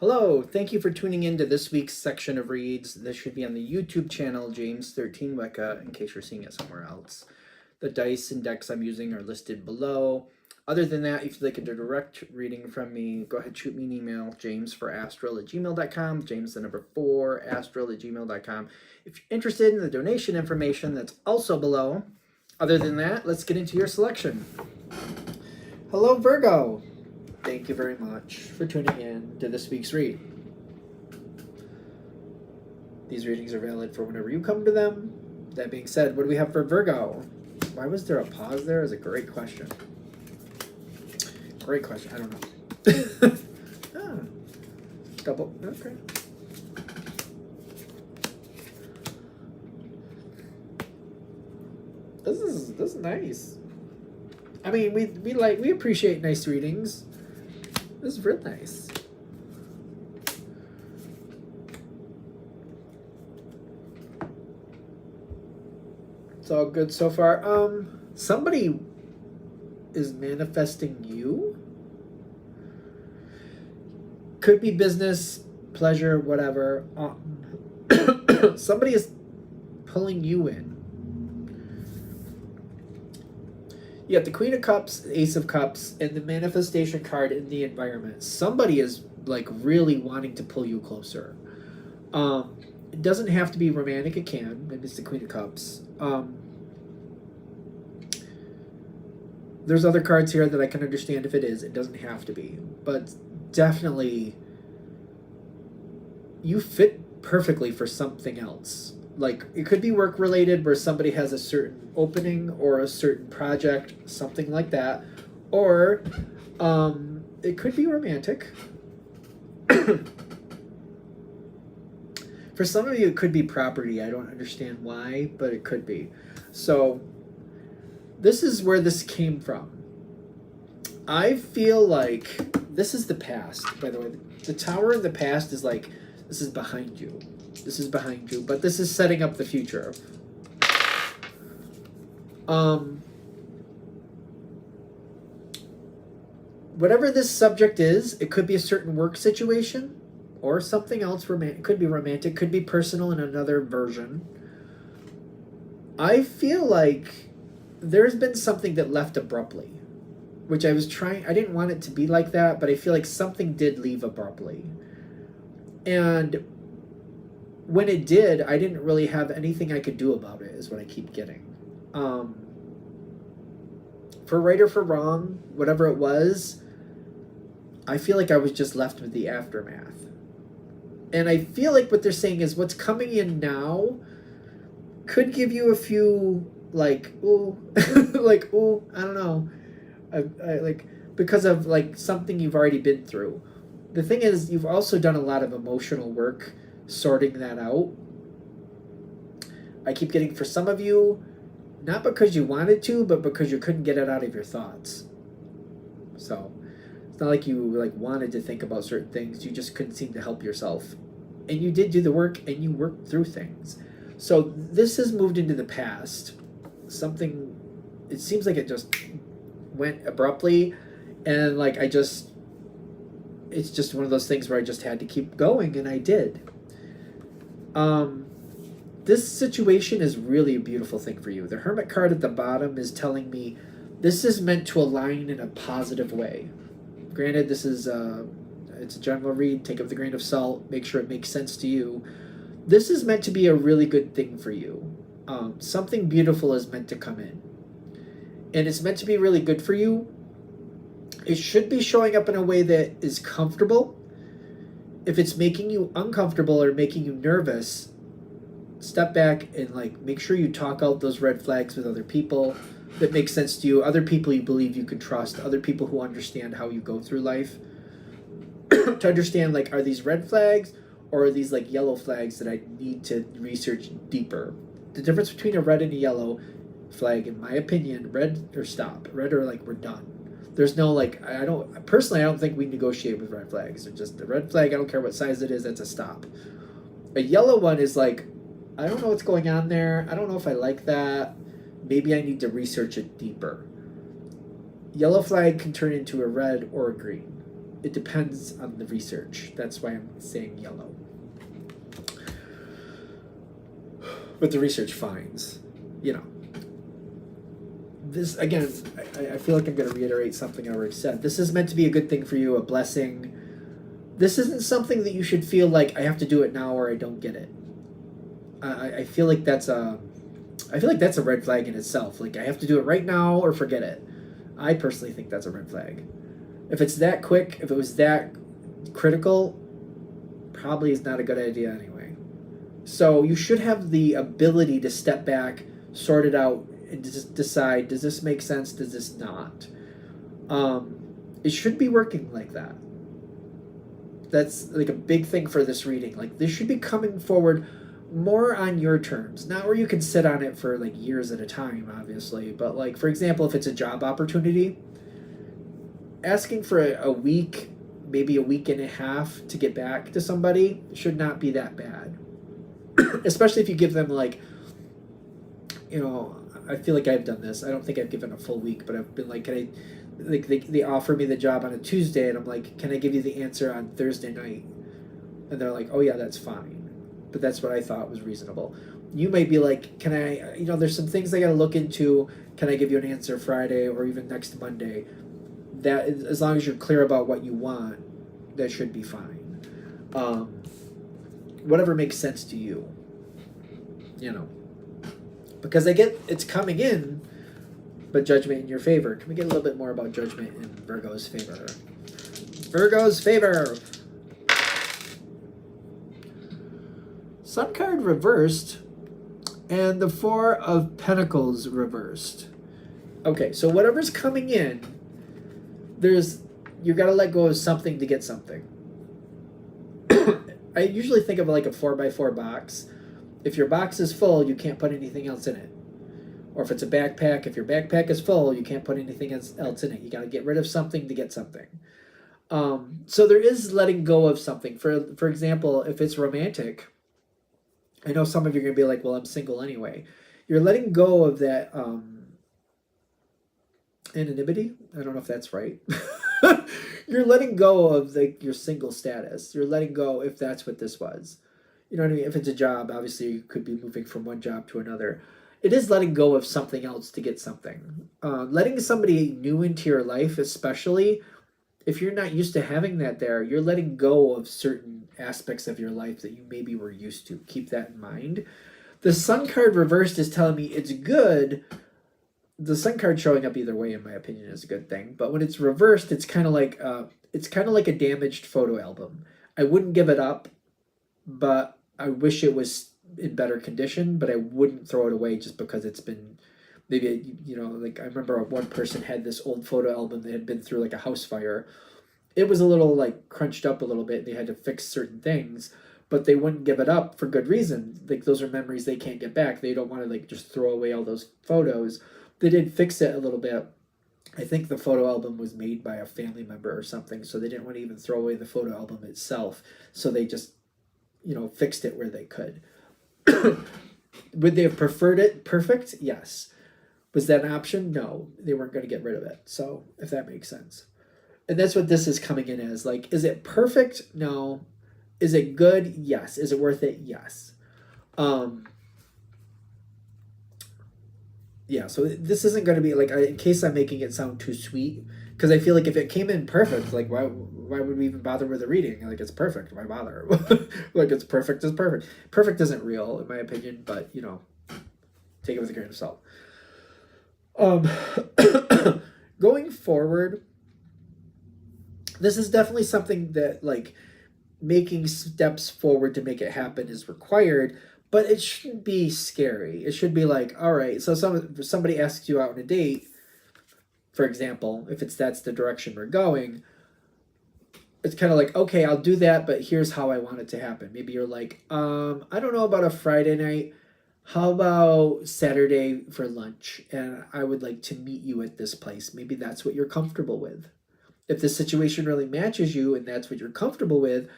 Hello, thank you for tuning in to this week's section of reads. This should be on the YouTube channel, James13 Wicca, in case you're seeing it somewhere else. The dice and decks I'm using are listed below. Other than that, if you'd like a direct reading from me, go ahead, shoot me an email, james4astral@gmail.com, james the number 4, astral@gmail.com. If you're interested in the donation information, that's also below. Other than that, let's get into your selection. Hello, Virgo. Thank you very much for tuning in to this week's read. These readings are valid for whenever you come to them. That being said, what do we have for Virgo? Why was there a pause there? Is a great question. Great question. I don't know. Double. Okay. This is nice. I mean, we appreciate nice readings. This is real nice. It's all good so far. Somebody is manifesting you. Could be business, pleasure, whatever. Somebody is pulling you in. You got the Queen of Cups, Ace of Cups, and the manifestation card in the environment. Somebody is like really wanting to pull you closer. It doesn't have to be romantic. It can. Maybe it's the Queen of Cups. There's other cards here that I can understand if it is. It doesn't have to be. But definitely, you fit perfectly for something else. Like, it could be work related where somebody has a certain opening or a certain project, something like that. Or it could be romantic. For some of you, it could be property. I don't understand why, but it could be. So this is where this came from. I feel like this is the past, by the way. The Tower of the past is like, this is behind you. This is behind you, but this is setting up the future. Whatever this subject is, it could be a certain work situation or something else. It could be romantic, could be personal in another version. I feel like there's been something that left abruptly, which I didn't want it to be like that, but I feel like something did leave abruptly. And when it did, I didn't really have anything I could do about it, is what I keep getting. For right or for wrong, whatever it was, I feel like I was just left with the aftermath. And I feel like what they're saying is what's coming in now could give you a few, like, ooh, like, ooh, I don't know. I like, because of, like, something you've already been through. The thing is, you've also done a lot of emotional work sorting that out. I keep getting, for some of you, not because you wanted to, but because you couldn't get it out of your thoughts. So it's not like you like wanted to think about certain things, you just couldn't seem to help yourself. And you did do the work, and you worked through things. So this has moved into the past. Something, it seems like it just went abruptly, and like it's just one of those things where I just had to keep going, and I did. This situation is really a beautiful thing for you. The Hermit card at the bottom is telling me this is meant to align in a positive way. Granted, this is it's a general read. Take it with a grain of salt. Make sure it makes sense to you. This is meant to be a really good thing for you. Something beautiful is meant to come in. And it's meant to be really good for you. It should be showing up in a way that is comfortable. If it's making you uncomfortable or making you nervous, step back and like make sure you talk out those red flags with other people that make sense to you, other people you believe you can trust, other people who understand how you go through life. To understand, like, are these red flags or are these like yellow flags that I need to research deeper? The difference between a red and a yellow flag, in my opinion, red or stop, red or like we're done. There's no, like, I don't think we negotiate with red flags. They're just the red flag. I don't care what size it is. That's a stop. A yellow one is like, I don't know what's going on there. I don't know if I like that. Maybe I need to research it deeper. Yellow flag can turn into a red or a green. it depends on the research. That's why I'm saying yellow. But the research finds, this, again, I feel like I'm going to reiterate something I already said. This is meant to be a good thing for you, a blessing. This isn't something that you should feel like I have to do it now or I don't get it. I feel like that's a red flag in itself. Like, I have to do it right now or forget it. I personally think that's a red flag. If it's that quick, if it was that critical, probably is not a good idea anyway. So you should have the ability to step back, sort it out, and just decide, does this make sense, does this not? It should be working like that. That's like a big thing for this reading. Like, this should be coming forward more on your terms, not where you can sit on it for like years at a time, obviously, but like, for example, if it's a job opportunity, asking for a week, maybe a week and a half to get back to somebody should not be that bad. Especially if you give them like, I feel like I've done this. I don't think I've given a full week, but I've been like, can I, like, they offer me the job on a Tuesday, and I'm like, can I give you the answer on Thursday night? And they're like, oh yeah, that's fine. But that's what I thought was reasonable. You might be like, can I, there's some things I got to look into. Can I give you an answer Friday or even next Monday? That, as long as you're clear about what you want, that should be fine. Whatever makes sense to you, because I get it's coming in, but judgment in your favor. Can we get a little bit more about judgment in Virgo's favor? Virgo's favor. Sun card reversed, and the Four of Pentacles reversed. Okay, so whatever's coming in, you got to let go of something to get something. I usually think of like a 4x4 box. If your box is full, you can't put anything else in it. Or if it's a backpack, if your backpack is full, you can't put anything else in it. You got to get rid of something to get something. So there is letting go of something. For example, if it's romantic, I know some of you are going to be like, well, I'm single anyway. You're letting go of that anonymity. I don't know if that's right. You're letting go of your single status. You're letting go if that's what this was. You know what I mean? If it's a job, obviously you could be moving from one job to another. It is letting go of something else to get something. Letting somebody new into your life, especially if you're not used to having that there, you're letting go of certain aspects of your life that you maybe were used to. Keep that in mind. The Sun card reversed is telling me it's good. The Sun card showing up either way, in my opinion, is a good thing. But when it's reversed, it's kind of like a damaged photo album. I wouldn't give it up, but I wish it was in better condition. But I wouldn't throw it away just because it's been maybe, like I remember one person had this old photo album that had been through like a house fire. It was a little like crunched up a little bit. They had to fix certain things, but they wouldn't give it up for good reason. Like, those are memories they can't get back. They don't want to like just throw away all those photos. They did fix it a little bit. I think the photo album was made by a family member or something, so they didn't want to even throw away the photo album itself. So they just, fixed it where they could. Would they have preferred it perfect? Yes. Was that an option? No. They weren't going to get rid of it. So, if that makes sense. And that's what this is coming in as. Like, is it perfect? No. Is it good? Yes. Is it worth it? Yes. Yeah, so this isn't going to be, like, in case I'm making it sound too sweet, because I feel like if it came in perfect, like, why would we even bother with the reading? Like, it's perfect. Why bother? Like, it's perfect is perfect. Perfect isn't real, in my opinion, but, take it with a grain of salt. Going forward, this is definitely something that, like, making steps forward to make it happen is required, but it shouldn't be scary. It should be like, all right, so somebody asks you out on a date, for example, if that's the direction we're going, it's kind of like, okay, I'll do that, but here's how I want it to happen. Maybe you're like, I don't know about a Friday night. How about Saturday for lunch? And I would like to meet you at this place. Maybe that's what you're comfortable with. If the situation really matches you and that's what you're comfortable with,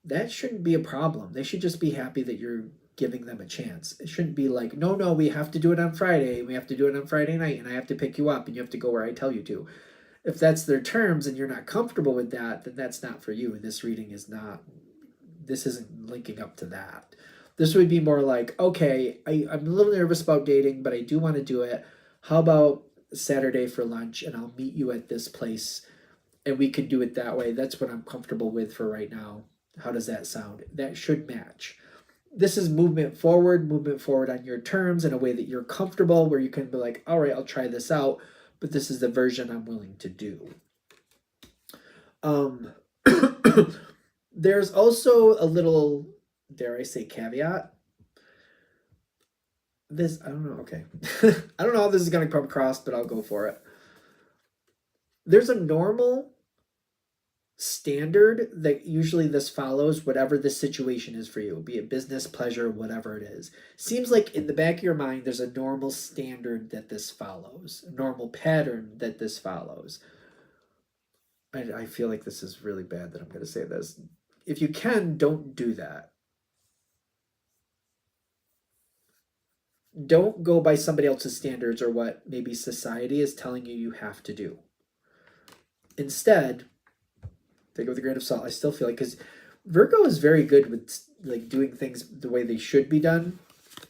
that shouldn't be a problem. They should just be happy that you're giving them a chance. It shouldn't be like, no, we have to do it on Friday. We have to do it on Friday night, and I have to pick you up, and you have to go where I tell you to. If that's their terms and you're not comfortable with that, then that's not for you. And this reading is not, this isn't linking up to that. This would be more like, okay, I'm a little nervous about dating, but I do want to do it. How about Saturday for lunch and I'll meet you at this place and we could do it that way. That's what I'm comfortable with for right now. How does that sound? That should match. This is movement forward on your terms in a way that you're comfortable, where you can be like, all right, I'll try this out, but this is the version I'm willing to do. There's also a little, dare I say, caveat. This, I don't know, okay. I don't know how this is going to come across, but I'll go for it. There's a normal standard that usually this follows, whatever the situation is for you, be it business, pleasure, whatever it is. Seems like in the back of your mind, there's a normal standard that this follows, a normal pattern that this follows. I feel like this is really bad that I'm going to say this. If you can, don't do that. Don't go by somebody else's standards or what maybe society is telling you you have to do. Instead, take it with a grain of salt. I still feel like, because Virgo is very good with like doing things the way they should be done.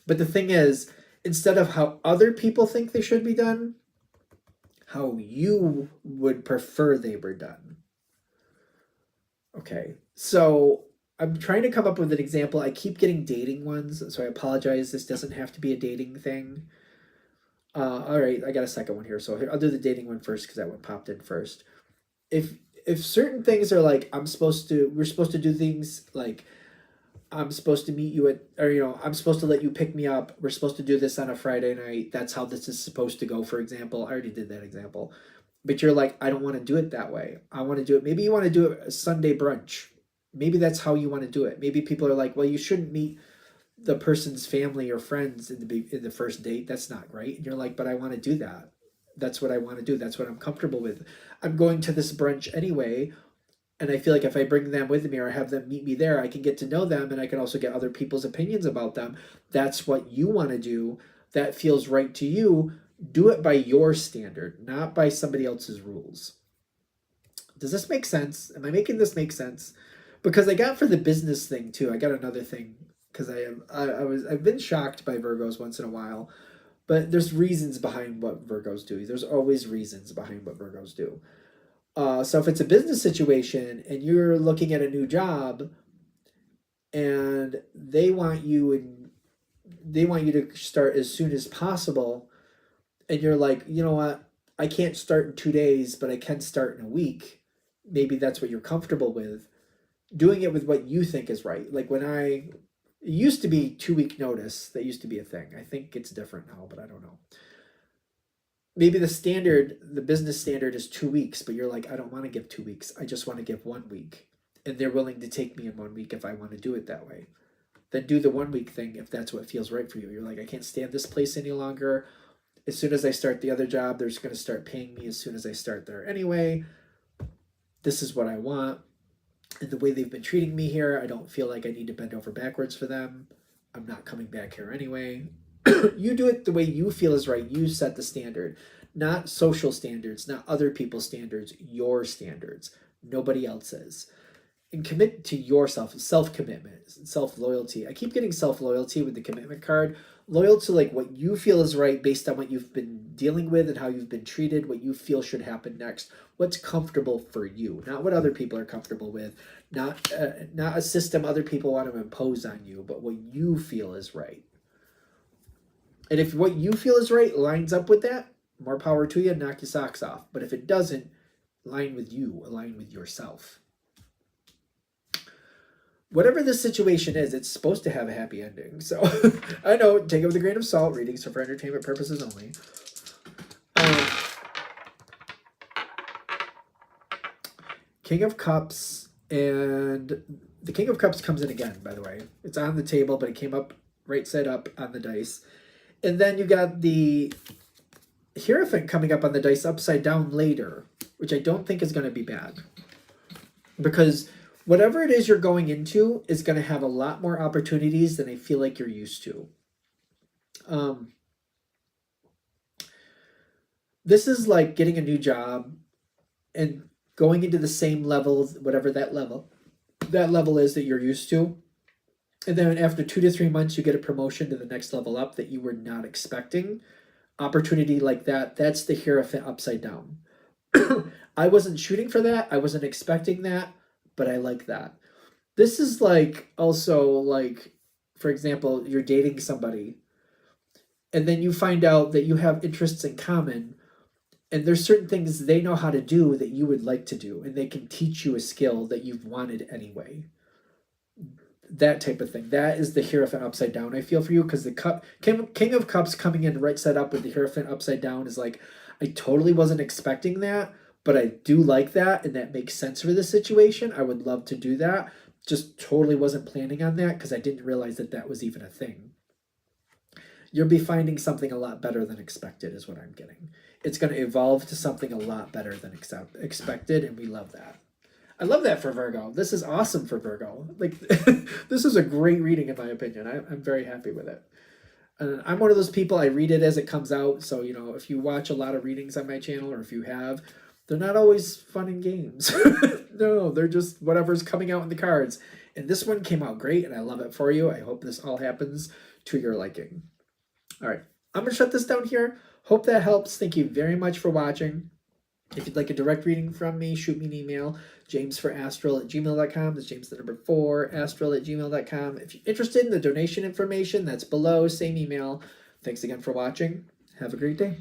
But the thing is, instead of how other people think they should be done, how you would prefer they were done. Okay, so I'm trying to come up with an example. I keep getting dating ones, so I apologize. This doesn't have to be a dating thing. All right, I got a second one here. So I'll do the dating one first because that one popped in first. If certain things are like, we're supposed to do things like, I'm supposed to meet you at, or, I'm supposed to let you pick me up. We're supposed to do this on a Friday night. That's how this is supposed to go, for example. I already did that example. But you're like, I don't want to do it that way. I want to do it. Maybe you want to do it a Sunday brunch. Maybe that's how you want to do it. Maybe people are like, well, you shouldn't meet the person's family or friends in the first date. That's not right. And you're like, but I want to do that. That's what I want to do. That's what I'm comfortable with. I'm going to this brunch anyway. And I feel like if I bring them with me or have them meet me there, I can get to know them and I can also get other people's opinions about them. That's what you want to do. That feels right to you. Do it by your standard, not by somebody else's rules. Does this make sense? Am I making this make sense? Because I got for the business thing too. I got another thing because I've been shocked by Virgos once in a while, but there's reasons behind what Virgos do. There's always reasons behind what Virgos do. So if it's a business situation and you're looking at a new job and they want you to start as soon as possible, and you're like, you know what, I can't start in 2 days, but I can start in a week. Maybe that's what you're comfortable with. Doing it with what you think is right. Like it used to be 2-week notice. That used to be a thing. I think it's different now, but I don't know. Maybe the business standard is 2 weeks, but you're like, I don't want to give 2 weeks. I just want to give 1 week. And they're willing to take me in 1 week if I want to do it that way. Then do the 1 week thing if that's what feels right for you. You're like, I can't stand this place any longer. As soon as I start the other job, they're just going to start paying me as soon as I start there anyway. This is what I want. And the way they've been treating me here, I don't feel like I need to bend over backwards for them. I'm not coming back here anyway. You do it the way you feel is right. You set the standard. Not social standards, not other people's standards, your standards. Nobody else's. And commit to yourself, self-commitment, self-loyalty. I keep getting self-loyalty with the commitment card. Loyal to like what you feel is right based on what you've been dealing with and how you've been treated, what you feel should happen next. What's comfortable for you, not what other people are comfortable with, not a system other people want to impose on you, but what you feel is right. And if what you feel is right lines up with that, more power to you, knock your socks off. But if it doesn't, align with you, align with yourself. Whatever the situation is, it's supposed to have a happy ending. So I know, take it with a grain of salt. Readings are for entertainment purposes only. King of Cups, and the King of Cups comes in again, by the way. It's on the table, but it came up right side up on the dice. And then you got the Hierophant coming up on the dice upside down later, which I don't think is going to be bad. Because whatever it is you're going into is going to have a lot more opportunities than I feel like you're used to. This is like getting a new job and going into the same level, whatever that level is that you're used to. And then after 2 to 3 months, you get a promotion to the next level up that you were not expecting. Opportunity like that, that's the Hierophant upside down. I wasn't shooting for that. I wasn't expecting that, but I like that. This is like also like, for example, you're dating somebody and then you find out that you have interests in common and there's certain things they know how to do that you would like to do and they can teach you a skill that you've wanted anyway. That type of thing. That is the Hierophant upside down, I feel, for you, because the King of Cups coming in right side up with the Hierophant upside down is like, I totally wasn't expecting that, but I do like that, and that makes sense for this situation. I would love to do that. Just totally wasn't planning on that because I didn't realize that that was even a thing. You'll be finding something a lot better than expected is what I'm getting. It's going to evolve to something a lot better than expected, and we love that. I love that for Virgo. This is awesome for Virgo. Like, this is a great reading in my opinion. I'm very happy with it. And I'm one of those people, I read it as it comes out. So, you know, if you watch a lot of readings on my channel, or if you have, they're not always fun and games. No, they're just whatever's coming out in the cards. And this one came out great, and I love it for you. I hope this all happens to your liking. All right, I'm going to shut this down here. Hope that helps. Thank you very much for watching. If you'd like a direct reading from me, shoot me an email, jamesforastral@gmail.com. That's James the number 4, astral@gmail.com. If you're interested in the donation information, that's below, same email. Thanks again for watching. Have a great day.